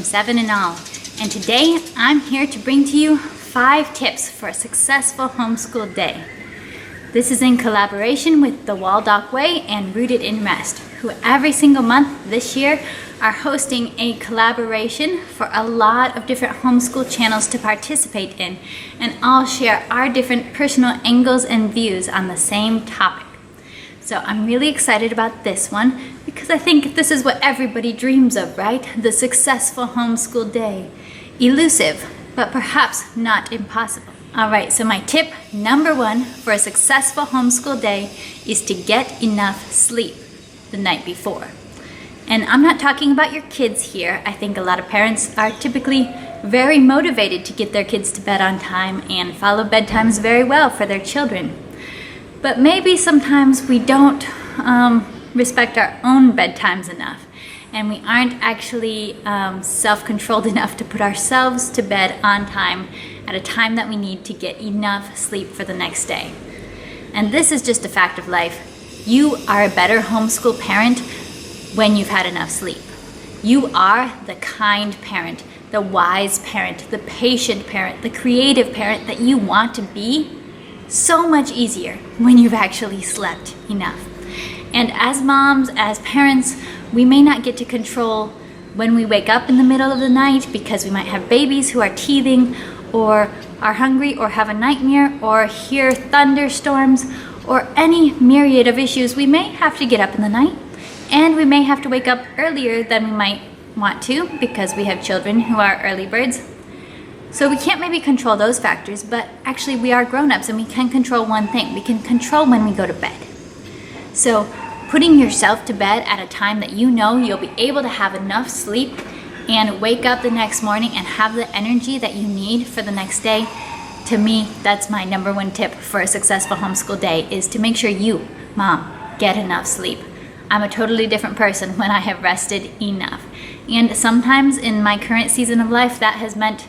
7 in all. And today I'm here to bring to you 5 tips for a successful homeschool day. This is in collaboration with the Waldock Way and Rooted in Rest, who every single month this year are hosting a collaboration for a lot of different homeschool channels to participate in, and all share our different personal angles and views on the same topic. So I'm really excited about this one because I think this is what everybody dreams of, right? The successful homeschool day. Elusive, but perhaps not impossible. All right, so my tip number 1 for a successful homeschool day is to get enough sleep the night before. And I'm not talking about your kids here. I think a lot of parents are typically very motivated to get their kids to bed on time and follow bedtimes very well for their children. But maybe sometimes we don't respect our own bedtimes enough, and we aren't actually self-controlled enough to put ourselves to bed on time at a time that we need to get enough sleep for the next day. And this is just a fact of life. You are a better homeschool parent when you've had enough sleep. You are the kind parent, the wise parent, the patient parent, the creative parent that you want to be. So much easier when you've actually slept enough. And as moms, as parents, we may not get to control when we wake up in the middle of the night because we might have babies who are teething or are hungry or have a nightmare or hear thunderstorms or any myriad of issues. We may have to get up in the night, and we may have to wake up earlier than we might want to because we have children who are early birds. So we can't maybe control those factors, but actually we are grown-ups and we can control one thing. We can control when we go to bed. So putting yourself to bed at a time that you know you'll be able to have enough sleep and wake up the next morning and have the energy that you need for the next day, to me, that's my number 1 tip for a successful homeschool day, is to make sure you, mom, get enough sleep. I'm a totally different person when I have rested enough. And sometimes in my current season of life, that has meant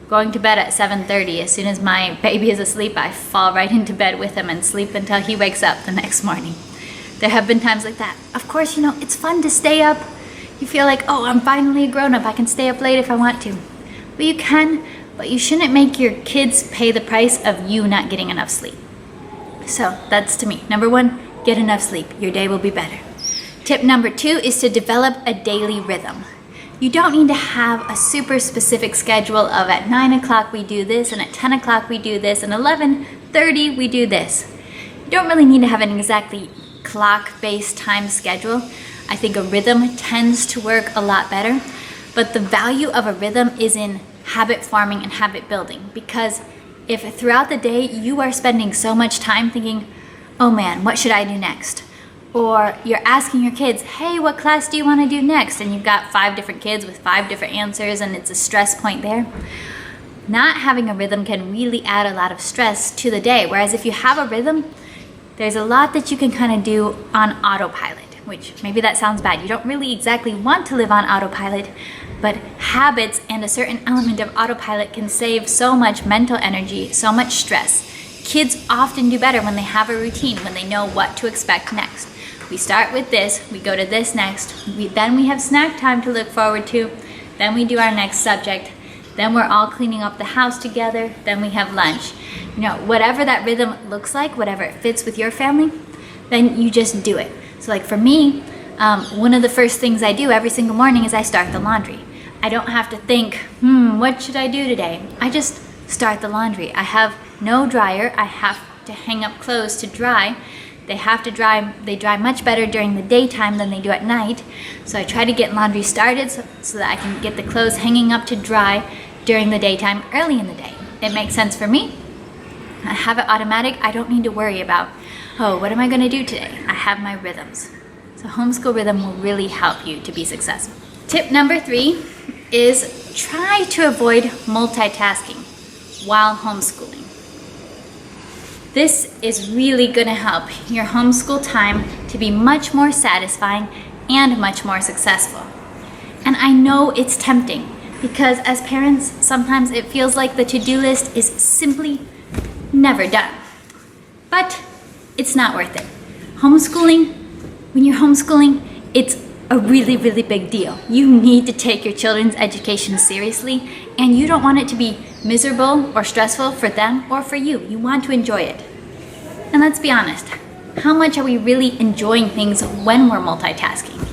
going to bed at 7:30. As soon as my baby is asleep, I fall right into bed with him and sleep until he wakes up the next morning. There have been times like that. Of course, it's fun to stay up. You feel like, oh, I'm finally a grown-up. I can stay up late if I want to. Well, you can, but you shouldn't make your kids pay the price of you not getting enough sleep. So that's, to me, number 1, get enough sleep. Your day will be better. Tip number 2 is to develop a daily rhythm. You don't need to have a super specific schedule of at 9 o'clock we do this, and at 10 o'clock we do this, and 11:30 we do this. You don't really need to have an exactly clock-based time schedule. I think a rhythm tends to work a lot better, but the value of a rhythm is in habit forming and habit building, because if throughout the day you are spending so much time thinking, oh man, what should I do next? Or you're asking your kids, hey, what class do you want to do next? And you've got 5 different kids with 5 different answers, and it's a stress point there. Not having a rhythm can really add a lot of stress to the day, whereas if you have a rhythm, there's a lot that you can kind of do on autopilot, which maybe that sounds bad. You don't really exactly want to live on autopilot, but habits and a certain element of autopilot can save so much mental energy, so much stress. Kids often do better when they have a routine, when they know what to expect next. We start with this, we go to this next, then we have snack time to look forward to, then we do our next subject, then we're all cleaning up the house together, then we have lunch. Whatever that rhythm looks like, whatever it fits with your family, then you just do it. So like for me, one of the first things I do every single morning is I start the laundry. I don't have to think, what should I do today? I just start the laundry. I have no dryer. I have to hang up clothes to dry. They have to dry. They dry much better during the daytime than they do at night. So I try to get laundry started so that I can get the clothes hanging up to dry during the daytime early in the day. It makes sense for me. I have it automatic. I don't need to worry about, oh, what am I going to do today? I have my rhythms. So homeschool rhythm will really help you to be successful. Tip number 3 is try to avoid multitasking while homeschooling. This is really going to help your homeschool time to be much more satisfying and much more successful. And I know it's tempting because as parents, sometimes it feels like the to-do list is simply never done. But it's not worth it. When you're homeschooling, it's a really, really big deal. You need to take your children's education seriously, and you don't want it to be miserable or stressful for them or for you. You want to enjoy it. And let's be honest, how much are we really enjoying things when we're multitasking?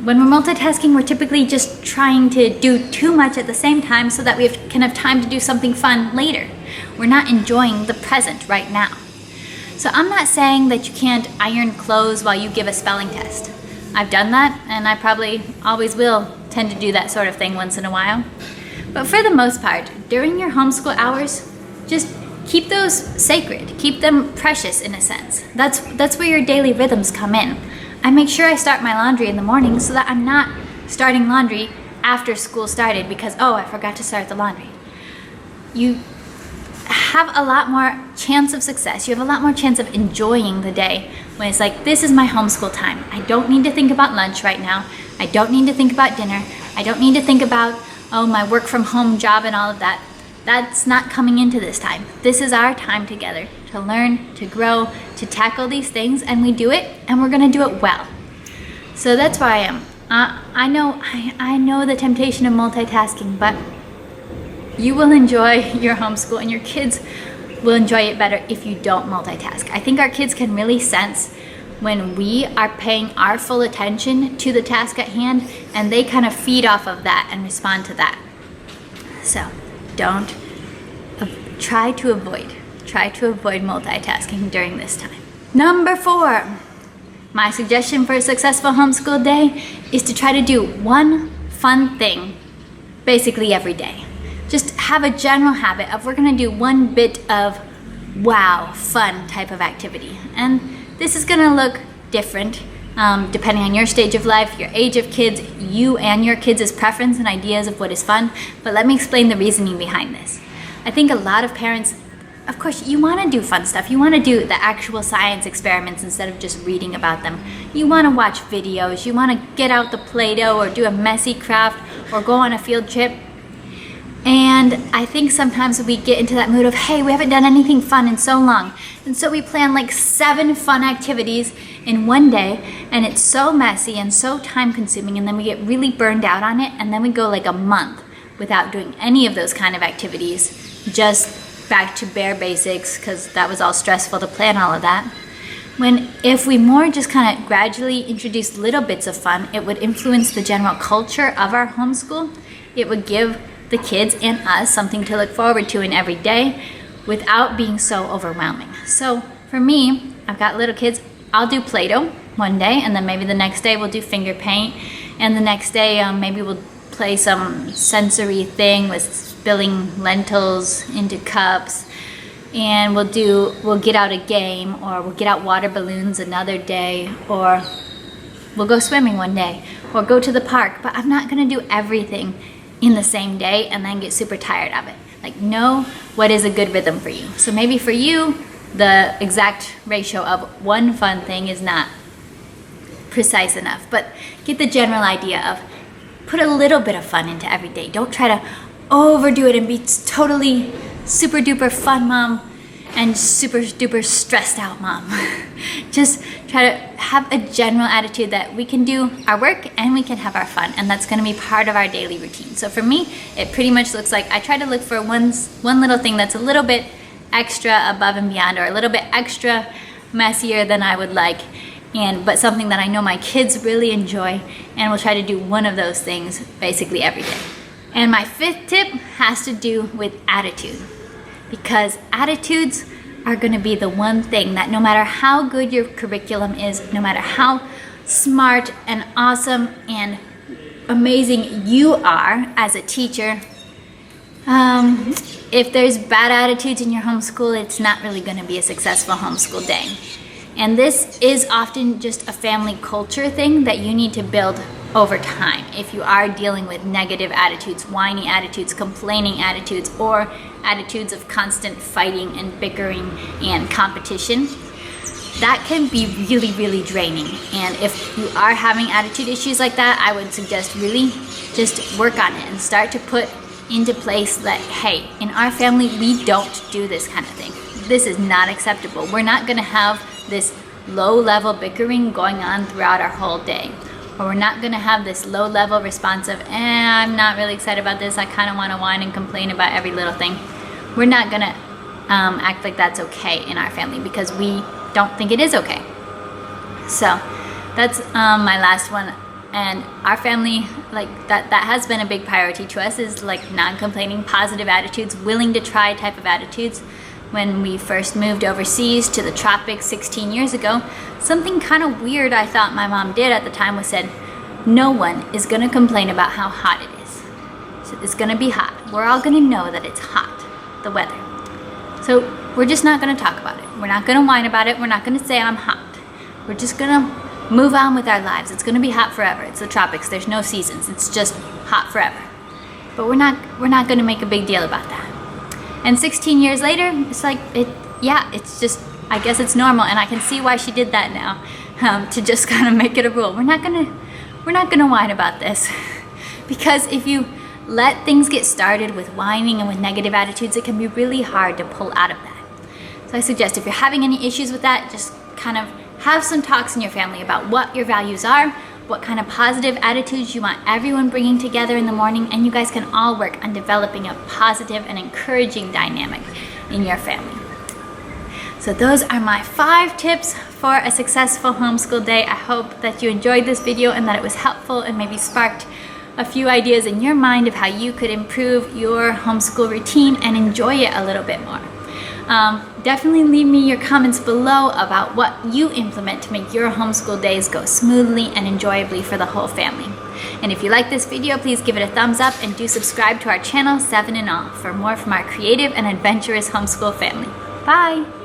When we're multitasking, we're typically just trying to do too much at the same time so that we can have time to do something fun later. We're not enjoying the present right now. So I'm not saying that you can't iron clothes while you give a spelling test. I've done that, and I probably always will tend to do that sort of thing once in a while. But for the most part, during your homeschool hours, just keep those sacred. Keep them precious in a sense. That's where your daily rhythms come in. I make sure I start my laundry in the morning so that I'm not starting laundry after school started because, oh, I forgot to start the laundry. You have a lot more chance of success. You have a lot more chance of enjoying the day when it's like, this is my homeschool time. I don't need to think about lunch right now. I don't need to think about dinner. I don't need to think about, oh, my work from home job and all of that. That's not coming into this time. This is our time together to learn, to grow, to tackle these things, and we do it, and we're gonna do it well. So that's where I am. I know the temptation of multitasking, but you will enjoy your homeschool, and your kids will enjoy it better if you don't multitask. I think our kids can really sense when we are paying our full attention to the task at hand, and they kind of feed off of that and respond to that. So try to avoid multitasking during this time. Number 4, my suggestion for a successful homeschool day is to try to do one fun thing basically every day. Just have a general habit of, we're gonna do one bit of wow, fun type of activity. And this is gonna look different depending on your stage of life, your age of kids, you and your kids' preference and ideas of what is fun. But let me explain the reasoning behind this. I think a lot of parents, of course, you want to do fun stuff. You want to do the actual science experiments instead of just reading about them. You want to watch videos. You want to get out the Play-Doh or do a messy craft or go on a field trip. And I think sometimes we get into that mood of, hey, we haven't done anything fun in so long. And so we plan like 7 fun activities in one day, and it's so messy and so time consuming, and then we get really burned out on it, and then we go like a month without doing any of those kind of activities, just back to bare basics because that was all stressful to plan all of that. When if we more just kind of gradually introduce little bits of fun, it would influence the general culture of our homeschool. It would give the kids and us something to look forward to in every day without being so overwhelming. So for me, I've got little kids, I'll do Play-Doh one day, and then maybe the next day we'll do finger paint, and the next day maybe we'll play some sensory thing with spilling lentils into cups, and we'll get out a game, or we'll get out water balloons another day, or we'll go swimming one day, or go to the park. But I'm not gonna do everything in the same day and then get super tired of it. Like, know what is a good rhythm for you. So maybe for you, the exact ratio of one fun thing is not precise enough, but get the general idea of put a little bit of fun into every day. Don't try to overdo it and be totally super duper fun mom and super duper stressed out mom. Just try to have a general attitude that we can do our work and we can have our fun, and that's gonna be part of our daily routine. So for me, it pretty much looks like I try to look for one little thing that's a little bit extra above and beyond, or a little bit extra messier than I would like, but something that I know my kids really enjoy, and we'll try to do one of those things basically every day. And my 5th tip has to do with attitude, because attitudes are going to be the one thing that no matter how good your curriculum is, no matter how smart and awesome and amazing you are as a teacher, if there's bad attitudes in your homeschool, it's not really going to be a successful homeschool day. And this is often just a family culture thing that you need to build over time. If you are dealing with negative attitudes, whiny attitudes, complaining attitudes, or attitudes of constant fighting and bickering and competition, that can be really, really draining. And if you are having attitude issues like that, I would suggest really just work on it and start to put into place that, hey, in our family, we don't do this kind of thing. This is not acceptable. We're not gonna have this low-level bickering going on throughout our whole day. or we're not gonna have this low level response of, I'm not really excited about this, I kind of want to whine and complain about every little thing. We're not gonna act like that's okay in our family, because we don't think it is okay. So that's my last one. And our family, like that has been a big priority to us, is like non-complaining, positive attitudes, willing to try type of attitudes. When we first moved overseas to the tropics 16 years ago, something kind of weird I thought my mom did at the time was said, no one is gonna complain about how hot it is. So it's gonna be hot. We're all gonna know that it's hot, the weather. So we're just not gonna talk about it. We're not gonna whine about it. We're not gonna say I'm hot. We're just gonna move on with our lives. It's gonna be hot forever. It's the tropics. There's no seasons. It's just hot forever. But we're not gonna make a big deal about that. And 16 years later, it's like it's just, I guess it's normal, and I can see why she did that now, to just kind of make it a rule. We're not gonna whine about this, because if you let things get started with whining and with negative attitudes, it can be really hard to pull out of that. So I suggest if you're having any issues with that, just kind of have some talks in your family about what your values are, what kind of positive attitudes you want everyone bringing together in the morning, and you guys can all work on developing a positive and encouraging dynamic in your family. So those are my 5 tips for a successful homeschool day. I hope that you enjoyed this video and that it was helpful and maybe sparked a few ideas in your mind of how you could improve your homeschool routine and enjoy it a little bit more. Definitely leave me your comments below about what you implement to make your homeschool days go smoothly and enjoyably for the whole family. And if you like this video, please give it a thumbs up and do subscribe to our channel, 7 in All, for more from our creative and adventurous homeschool family. Bye!